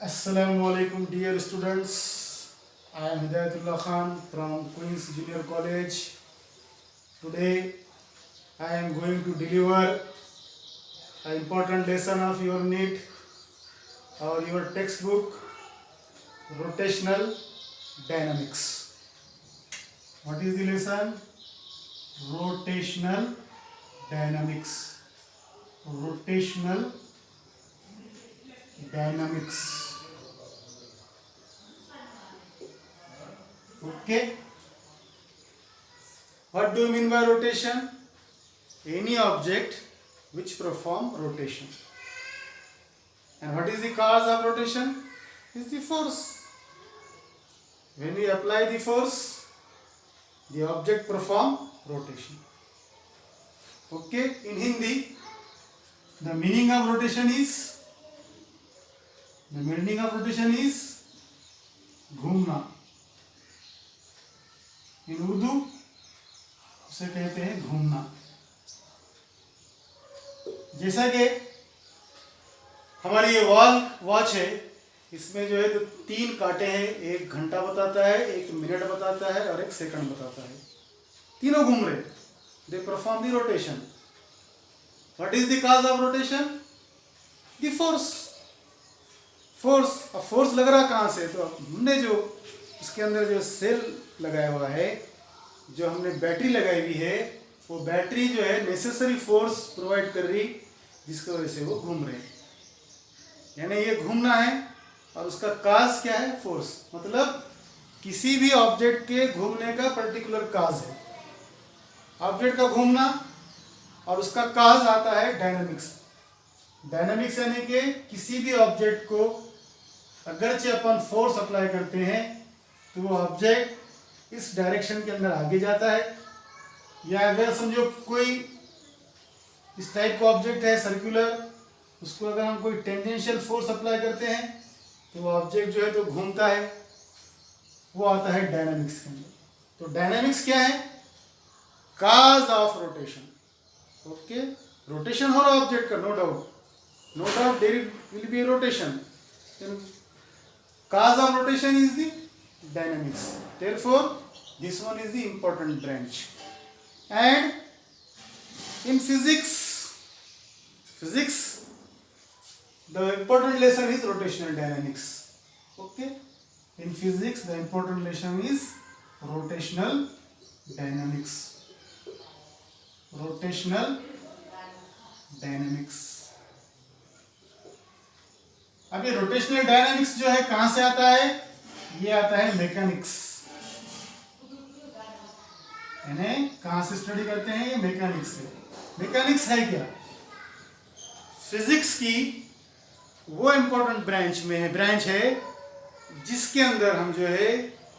Assalamu alaikum, dear students. I am Hidayatullah Khan from Queen's Junior College. Today I am going to deliver an important lesson of your NEET or your textbook, Rotational Dynamics. What is the lesson? Rotational Dynamics. Rotational Dynamics. Okay. What do you mean by rotation? Any object which perform rotation. And what is the cause of rotation? Is the force. When we apply the force, the object perform rotation. Okay. In Hindi, the meaning of rotation is घूमना. इन उर्दू उसे कहते हैं घूमना. जैसा कि हमारी ये watch है, इसमें जो है तो 3 कांटे हैं. एक घंटा बताता है, एक मिनट बताता है और एक सेकंड बताता है. तीनों घूम रहे. They perform the rotation. What is the cause of rotation? The force. अब फोर्स लग रहा कहाँ से? तो हमने जो इसके अंदर जो सेल लगाया हुआ है, जो हमने बैटरी लगाई हुई है, वो बैटरी जो है नेसेसरी फोर्स प्रोवाइड कर रही, जिसकी वजह से वो घूम रहे हैं. यानी ये घूमना है और उसका काज क्या है? फोर्स. मतलब किसी भी ऑब्जेक्ट के घूमने का पर्टिकुलर काज है. ऑब्जेक्ट का घूमना और उसका काज आता है डायनामिक्स. डायनामिक्स यानी कि किसी भी ऑब्जेक्ट को अगरचे अपन फोर्स अप्लाई करते हैं तो वो ऑब्जेक्ट इस डायरेक्शन के अंदर आगे जाता है. या अगर समझो कोई इस टाइप का ऑब्जेक्ट है सर्कुलर, उसको अगर हम कोई टेंजेंशियल फोर्स अप्लाई करते हैं तो वो ऑब्जेक्ट जो है तो घूमता है. वो आता है डायनामिक्स के अंदर. तो डायनामिक्स क्या है? Cause of rotation. Okay. Rotation हो रहा ऑब्जेक्ट का, no doubt there will be rotation. Cause of rotation is the dynamics. Therefore, this one is the important branch. And in physics, the important lesson is rotational dynamics. Okay. In physics, the important lesson is rotational dynamics. Rotational dynamics. अब ये rotational dynamics जो है कहां से आता है? ये आता है मैकेनिक्स. यानी कहां से स्टडी करते हैं? ये मैकेनिक्स से. मैकेनिक्स है क्या? फिजिक्स की वो इंपॉर्टेंट ब्रांच है जिसके अंदर हम जो है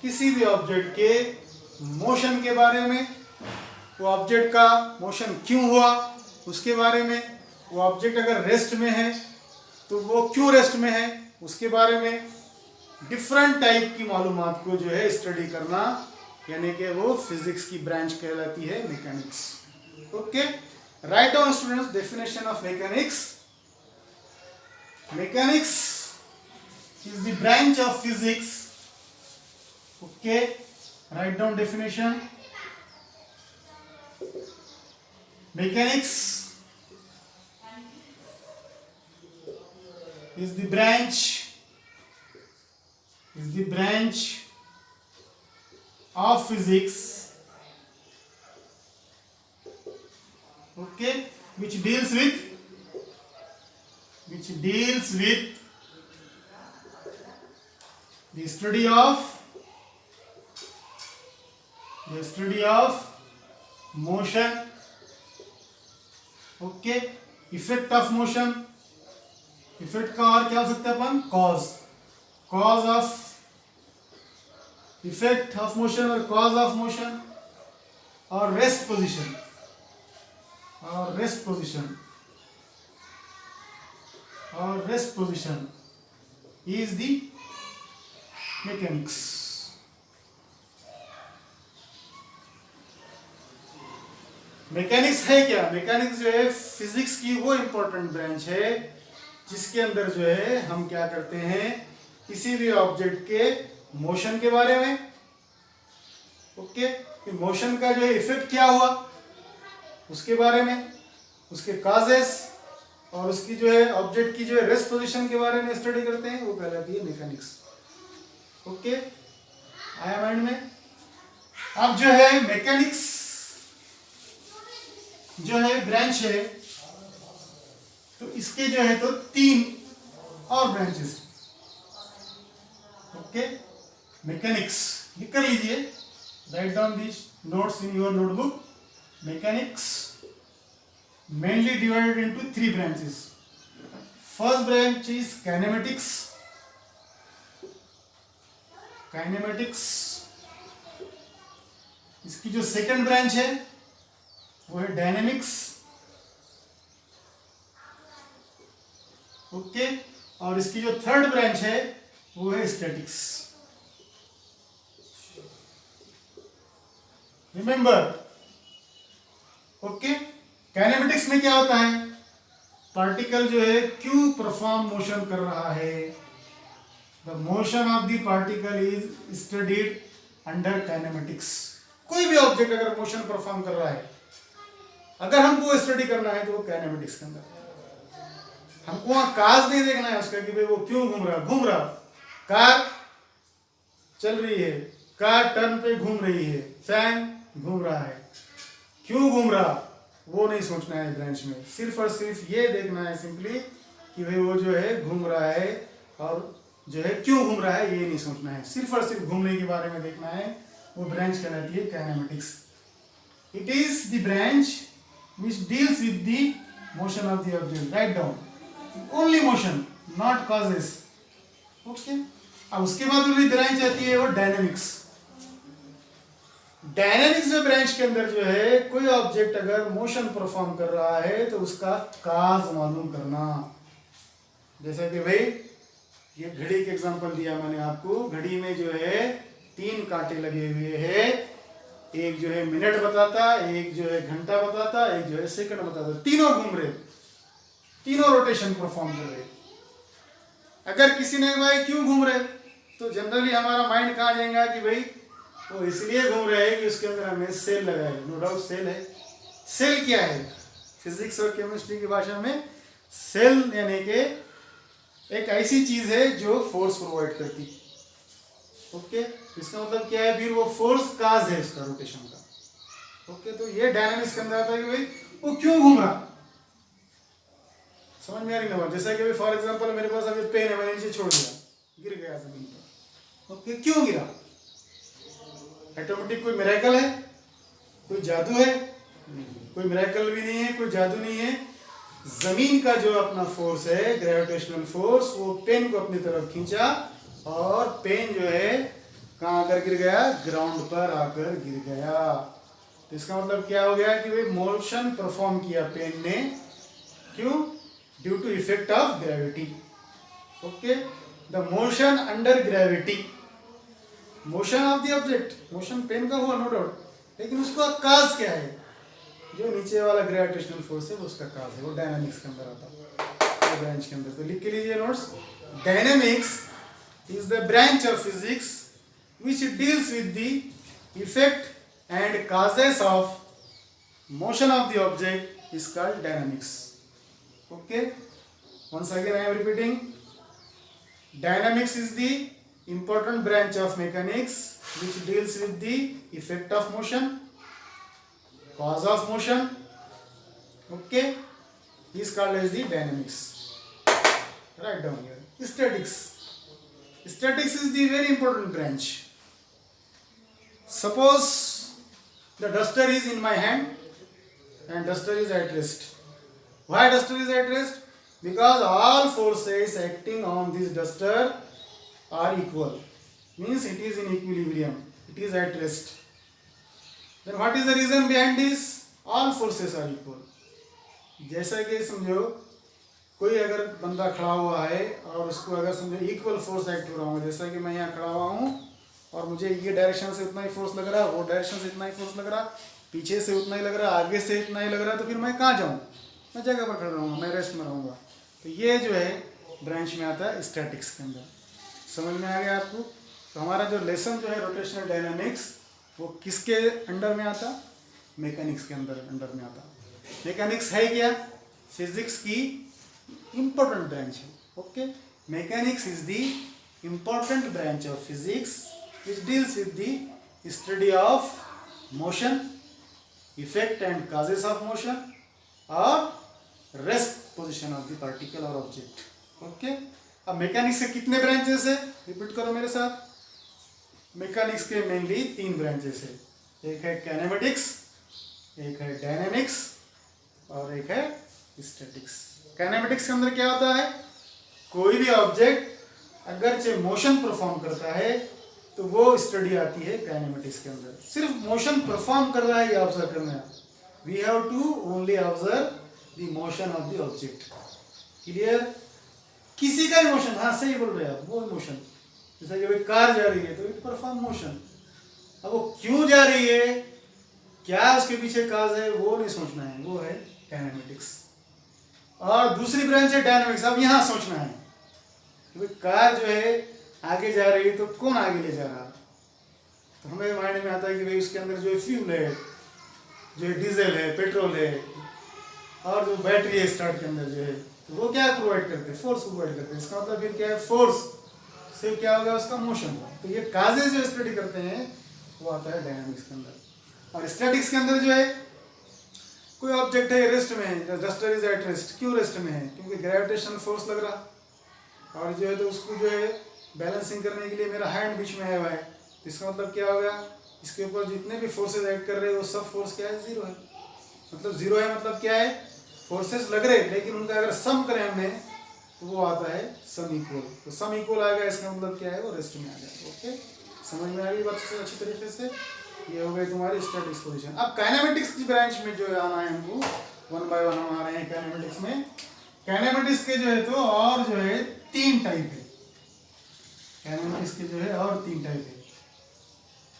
किसी भी ऑब्जेक्ट के मोशन के बारे में, वो ऑब्जेक्ट का मोशन क्यों हुआ उसके बारे में, वो ऑब्जेक्ट अगर रेस्ट में है तो वो क्यों रेस्ट में है उसके बारे में, डिफरेंट टाइप की मालूमात को जो है स्टडी करना, यानी कि वो फिजिक्स की ब्रांच कहलाती है mechanics. Okay. Write down students definition of mechanics. Mechanics is the branch of physics. Okay. Write down definition. Mechanics is the branch of physics, okay, which deals with the study of motion. Okay. Effect of motion. Effect का और क्या हो सकता है अपन? Cause of effect of motion और cause of motion. और rest position is the mechanics. Mechanics है क्या? मैकेनिक्स जो है फिजिक्स की वो इंपॉर्टेंट ब्रांच है जिसके अंदर जो है हम क्या करते हैं, किसी भी ऑब्जेक्ट के मोशन के बारे में, ओके, मोशन का जो है इफेक्ट क्या हुआ उसके बारे में, उसके काजेस और उसकी जो है ऑब्जेक्ट की जो है रेस्ट पोजीशन के बारे में स्टडी करते हैं, वो कहलाती है मैकेनिक्स। ओके, आया माइंड में। अब जो है मैकेनिक्स जो है ब्रांच है, तो इसके जो है तो 3 और ब्रांचेस। ओके, मैकेनिक्स लिख कर लीजिए, write down this notes in your notebook. Mechanics mainly divided into 3 branches. First branch is kinematics. इसकी जो सेकंड ब्रांच है वो है डायनेमिक्स, ओके, और इसकी जो थर्ड ब्रांच है वो है स्टैटिक्स। Remember, okay. काइनेमेटिक्स में क्या होता है, पार्टिकल जो है क्यों परफॉर्म मोशन कर रहा है, the motion of the particle is studied under kinematics. कोई भी ऑब्जेक्ट अगर मोशन परफॉर्म कर रहा है, अगर हमको स्टडी करना है तो वो काइनेमेटिक्स के अंदर। हमको वहां काज नहीं देखना है उसका कि भाई वो क्यों घूम रहा, कार चल रही है, कार टर्न पे घूम रही है, फैन घूम रहा है, क्यों घूम रहा वो नहीं सोचना है ब्रांच में। सिर्फ और सिर्फ ये देखना है सिंपली कि भाई वो जो है घूम रहा है और जो है क्यों घूम रहा है, ये नहीं सोचना है, सिर्फ और सिर्फ घूमने के बारे में देखना है। वो ब्रांच कहलाती है kinematics. It is the branch which deals with the motion of the object. Write down only motion, not causes. Okay. अब उसके बाद वाली ब्रांच आती है वो डायनेमिक्स। डायनेमिक्स जो ब्रांच के अंदर जो है कोई ऑब्जेक्ट अगर मोशन परफॉर्म कर रहा है तो उसका काज मालूम करना। जैसा कि भाई ये घड़ी के एग्जांपल दिया मैंने आपको, घड़ी में जो है 3 कांटे लगे हुए हैं, एक जो है मिनट बताता, एक जो है घंटा बताता, एक जो है सेकंड बताता, तीनों घूम रहे, तीनों रोटेशन परफॉर्म कर रहे। अगर किसी ने भाई क्यों घूम रहे तो जनरली हमारा माइंड कहाँ जाएगा कि भाई वो इसलिए घूम रहे हैं कि उसके अंदर हमने सेल लगाया है। नो डाउट सेल है। सेल क्या है, फिजिक्स और केमिस्ट्री की भाषा में सेल यानी कि एक ऐसी चीज है जो फोर्स प्रोवाइड करती। ओके, इसका मतलब क्या है, फिर वो फोर्स काज है इसका रोटेशन का। ओके, तो ये डायनामिक्स के अंदर आता है कि भाई वो क्यों घूम रहा, समझ में आ रही ना। जैसा कि भाई फॉर एग्जांपल मेरे पास अभी पेन है, मैंने नीचे छोड़ दिया, गिर गया जमीन पर। ओके, क्यों गिरा, ऑटोमेटिक कोई मिरेकल है, कोई जादू है, कोई मिरेकल भी नहीं है, कोई जादू नहीं है। जमीन का जो अपना फोर्स है, ग्रेविटेशनल फोर्स, वो पेन को अपनी तरफ खींचा और पेन जो है कहाँ आकर गिर गया, ग्राउंड पर आकर गिर गया। तो इसका मतलब क्या हो गया कि भाई मोशन परफॉर्म किया पेन ने, क्यों, due to effect of gravity. Okay, the motion under gravity, motion of the object, motion pen का हुआ नो डाउट, लेकिन उसका काज क्या है, जो नीचे वाला ग्रेविटेशनल फोर्स है वो उसका काज है, वो डायनामिक्स के अंदर आता है, ब्रांच के अंदर। तो लिख के लीजिए notes, dynamics is the branch of physics which deals with the effect and causes of motion of the object is called dynamics. Okay, once again I am repeating, dynamics is the important branch of mechanics which deals with the effect of motion, cause of motion. Okay, is called as the dynamics. Write down here. Statics. Statics is the very important branch. Suppose the duster is in my hand and duster is at rest. Why duster is at rest? Because all forces acting on this duster are equal. Means it is in equilibrium. It is at rest. Then what is the reason behind this? All forces are equal. जैसा कि समझो कोई अगर बंदा खड़ा हुआ है और उसको अगर समझो इक्वल फोर्स एक्ट हो रहा हूँ, जैसा कि मैं यहाँ खड़ा हुआ हूँ और मुझे ये डायरेक्शन से उतना ही फोर्स लग रहा है, वो डायरेक्शन से इतना ही फोर्स लग रहा, पीछे से उतना ही लग रहा, आगे से इतना ही लग रहा, तो फिर मैं कहाँ जाऊँ, मैं जगह पर खड़ा रहूँगा, मैं रेस्ट में रहूँगा। तो ये जो है ब्रांच में आता है स्टैटिक्स के अंदर। समझ में आ गया आपको? तो हमारा जो लेसन जो है रोटेशनल डायनामिक्स वो किसके अंडर में आता? मैकेनिक्स के अंडर में आता। मैकेनिक्स है क्या? फिजिक्स की इम्पोर्टेंट ब्रांच है। Okay, mechanics is the important branch of physics which deals with the study of motion, effect and causes of motion और rest position of the particle और object. Okay, अब mechanics के कितने branches है? Repeat करो मेरे साथ। मैकेनिक्स के मेनली 3 ब्रांचेस है। एक है कैनेमेटिक्स, एक है डायनेमिक्स और एक है स्टैटिक्स। कैनेमेटिक्स के अंदर क्या होता है? कोई भी ऑब्जेक्ट अगर मोशन परफॉर्म करता है तो वो स्टडी आती है काइनेमेटिक्स के अंदर। सिर्फ मोशन परफॉर्म कर रहा है ये ऑब्जर्व करना है। We have to only observe the motion of the object. Clear? किसी का भी मोशन, हाँ सही बोल रहे हैं आप, वो मोशन जैसा कि भाई कार जा रही है तो इट परफॉर्म मोशन। अब वो क्यों जा रही है, क्या उसके पीछे काज है, वो नहीं सोचना है, वो है काइनेमेटिक्स। और दूसरी ब्रांच है डायनामिक्स। अब यहाँ सोचना है कि भाई कार जो है आगे जा रही है तो कौन आगे ले जा रहा है? तो हमें माइंड में आता है कि भाई उसके अंदर जो फ्यूल है, जो डीजल है, पेट्रोल है और जो बैटरी है स्टार्ट के अंदर जो है, तो वो क्या प्रोवाइड करते हैं? फोर्स प्रोवाइड करते हैं। इसका मतलब फिर क्या है? फोर्स से क्या होगा? उसका मोशन। तो ये काजेज जो स्टडी करते हैं वो आता है डायनामिक्स के अंदर। और स्टैटिक्स के अंदर जो है कोई ऑब्जेक्ट है रेस्ट में है, डस्टर इज एट रेस्ट। क्यों रेस्ट में है? क्योंकि ग्रेविटेशन फोर्स लग रहा और जो है तो उसको जो है बैलेंसिंग करने के लिए मेरा हैंड बीच में आया हुआ है। तो इसका मतलब क्या होगा? इसके ऊपर जितने भी फोर्सेस एक्ट कर रहे हैं वो सब फोर्स क्या है? जीरो है। मतलब जीरो है मतलब क्या है? फोर्सेस लग रहे लेकिन उनका अगर सम करें हमने तो वो आता है सम इक्वल। तो सम इक्वल आ गया, इसका मतलब क्या है? वो रेस्ट में आ गया। ओके, समझ में आ गई बात से अच्छी तरीके से? ये हो गई तुम्हारी स्टैटिक्स पोजीशन। अब काइनेमेटिक्स की ब्रांच में जो है आना है हमको, 1 बाय 1 हम आ रहे हैं काइनेमेटिक्स में। काइनेमेटिक्स के जो है तो और जो है 3 टाइप है। काइनेमेटिक्स के जो है और 3 टाइप है।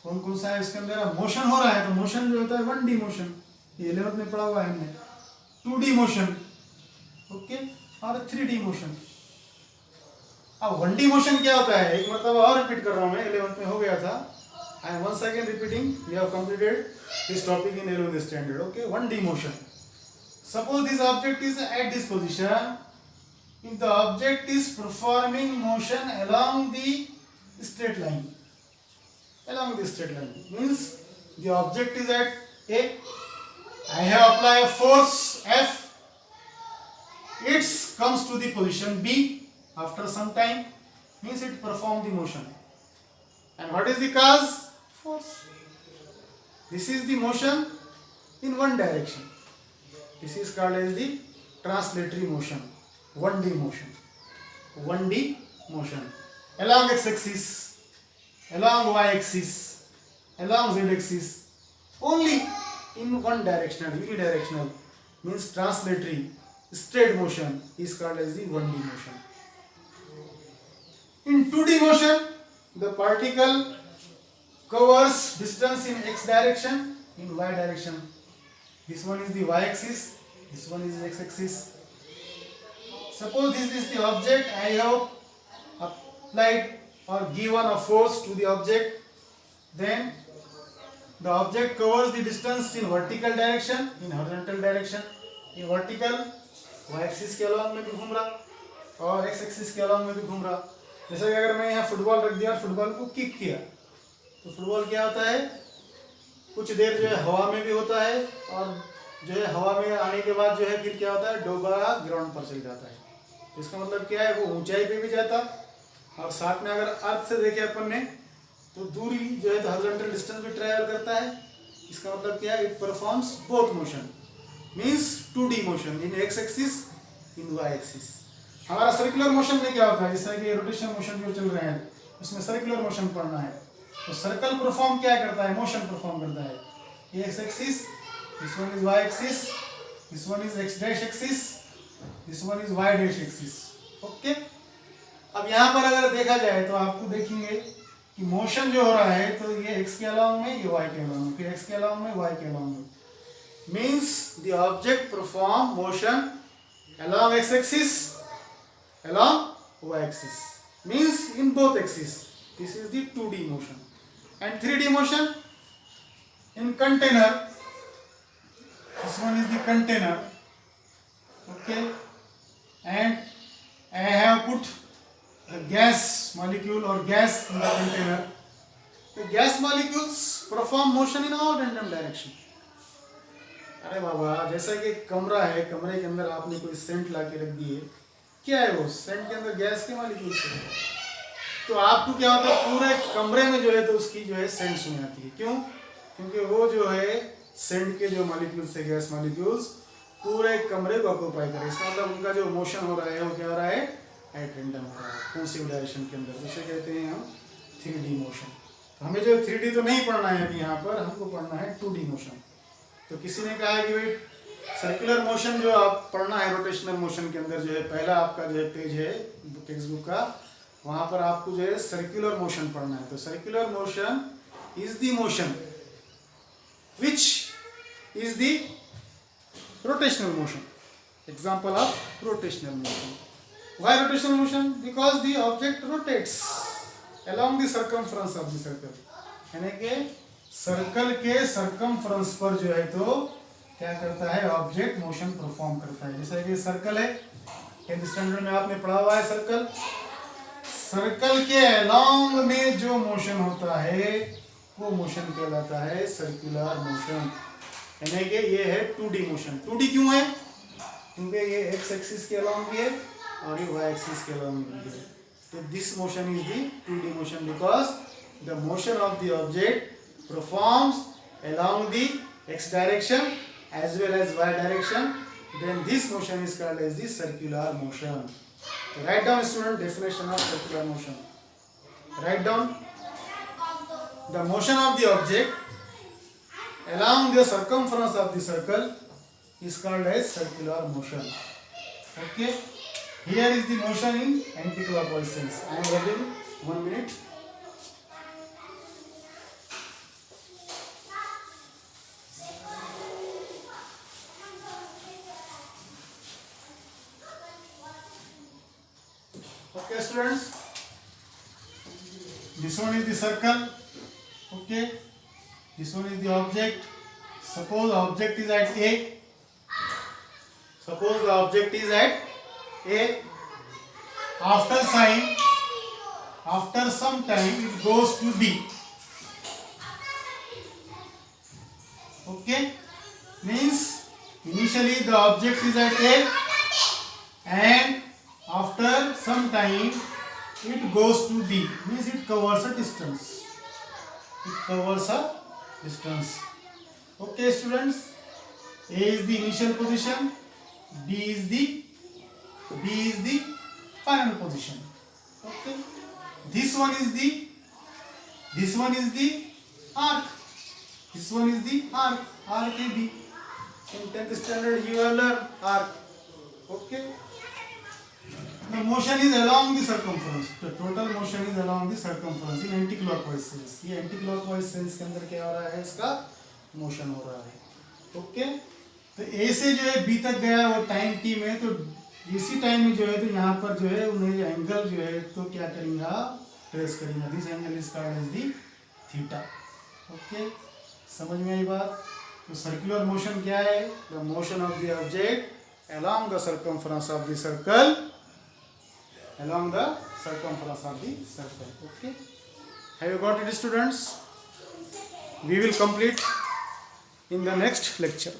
कौन कौन सा है? इसके अंदर मोशन हो रहा है तो मोशन जो होता है 1D मोशन, ये 11th में पढ़ा हुआ है हमने। 2D मोशन, ओके, और 3D मोशन। अब 1D मोशन क्या होता है? एक मतलब और रिपीट कर रहा हूं मैं, 11th में हो गया था। I am once again repeating, we have completed this topic in 11th standard. Okay, 1D motion. Suppose this object is at this position. If the object is performing motion along the straight line, means the object is at A. I have applied a force F. It comes to the position B after some time, means it performed the motion. And what is the cause? Force. This is the motion in one direction. This is called as the translatory motion, 1D motion. 1D motion along x-axis, along y-axis, along z-axis, only in one directional, unidirectional, means translatory, straight motion is called as the 1D motion. In 2D motion, the particle covers distance in x direction, in y direction. This one is the y-axis, this one is x-axis. Suppose this is the object. I have applied or given a force to the object. Then the object covers the distance in vertical direction, in horizontal direction. In vertical, y-axis के along में भी घूम रहा और x-axis के along में भी घूम रहा। जैसे कि अगर मैं यहाँ फुटबॉल रख दिया और फुटबॉल को किक किया तो फुटबॉल क्या होता है? कुछ देर जो है हवा में भी होता है और जो है हवा में आने के बाद जो है फिर क्या होता है? डोबारा ग्राउंड पर चल जाता है। इसका मतलब क्या है? वो ऊंचाई पे भी जाता और साथ में अगर अर्थ से देखे अपन ने तो दूरी जो है तो हॉरिजॉन्टल डिस्टेंस भी ट्रैवल करता है। इसका मतलब क्या है? It performs both motion, means 2D motion in x axis, in y axis. हमारा सर्कुलर मोशन में क्या होता है? जैसा कि रोटेशन मोशन जो चल रहे हैं उसमें सर्कुलर मोशन पढ़ना है। तो सर्कल परफॉर्म क्या करता है? मोशन परफॉर्म करता है। X axis, this one is Y axis, this one is X dash axis, this one is Y dash axis. Okay, अब यहाँ पर अगर देखा जाए तो आपको देखेंगे कि मोशन जो हो रहा है तो ये एक्स के अलाउंग में, ये वाई के अलाउंग में, फिर एक्स के अलाउंग में, वाई के अलाउंग में। Means the object perform motion along x axis along y-axis. Means in both axes. This is the 2D motion. And 3D motion in container. This one is the container. Okay. And I have put a gas molecule or gas in the container. The gas molecules perform motion in all random direction. अरे बाबा, जैसा कि कमरा है, कमरे के अंदर आपने कोई सेंट ला के रख दिए, क्या है वो सेंट के अंदर गैस के मॉलिक्यूल्स है, तो आपको क्या होता है पूरे कमरे में जो है तो उसकी जो है सेंट सुनी आती है। क्यों? क्योंकि वो जो है सेंट के जो मॉलिक्यूल्स है, गैस मॉलिक्यूल्स पूरे कमरे को ऑक्यूपाई करे। इसका मतलब उनका जो मोशन हो रहा है वो क्या हो रहा है, एट रैंडम हो रहा है, कॉन्सिव डायरेक्शन के अंदर। उसे कहते हैं हम 3D मोशन। तो हमें जो 3D तो नहीं पढ़ना है अभी यहाँ पर, हमको पढ़ना है 2D मोशन। तो किसी ने कहा है कि भाई सर्कुलर मोशन जो आप पढ़ना है रोटेशनल मोशन के अंदर, जो है पहला आपका जो है पेज है टेक्स्ट बुक का, वहाँ पर आपको जो है सर्कुलर मोशन पढ़ना है। तो circular motion is the motion which is the rotational motion. Example of rotational motion. Why rotational motion? Because the object rotates along the circumference of the circle. यानी कि सर्कल के सर्कमफ्रेंस पर जो है तो क्या करता है, ऑब्जेक्ट मोशन परफॉर्म करता है। जैसे ये सर्कल है, टेंथ स्टैंडर्ड में आपने पढ़ा हुआ है सर्कल। सर्कल के अलोंग में जो मोशन होता है वो मोशन कहलाता है सर्कुलर मोशन। यानी कि ये है 2D मोशन। 2D क्यों है? क्योंकि ये x एक्सिस के अलोंग भी है और ये y एक्सिस के अलोंग भी है। तो this motion is the 2D motion because the motion of the object performs along the x direction as well as y direction. Then this motion is called as the circular motion. So write down, student, definition of circular motion. Write down the motion of the object along the circumference of the circle is called as circular motion. Okay. Here is the motion in anti-clockwise sense. I am waiting 1 minute. Okay, students. This one is the circle. Okay. This one is the object. Suppose the object is at A. Suppose the object is at A. After some time, it goes to B. Okay. Means initially the object is at A, and after some time it goes to B. Means it covers a distance. It covers a distance. Okay, students. A is the initial position. B is the final position. Okay. This one is the arc. This one is the arc. Arc AB. In 10th standard you have learned arc. Okay. The motion is along the circumference. The total motion is along the circumference in anti-clockwise sense. ये anti-clockwise sense के अंदर क्या हो रहा है, इसका motion हो रहा है। ओके। तो A से जो है B तक गया वो टाइम t में, तो इसी टाइम में जो है तो यहाँ पर जो है उन्हें एंगल जो है तो क्या करेंगे, ट्रेस करेंगे। This angle is called as the theta. Okay, समझ में आई बात? तो सर्कुलर मोशन क्या है? The motion of the object along the circumference of the circle. Along the circumference of the circle. Okay. Have you got it, students? We will complete in the next lecture.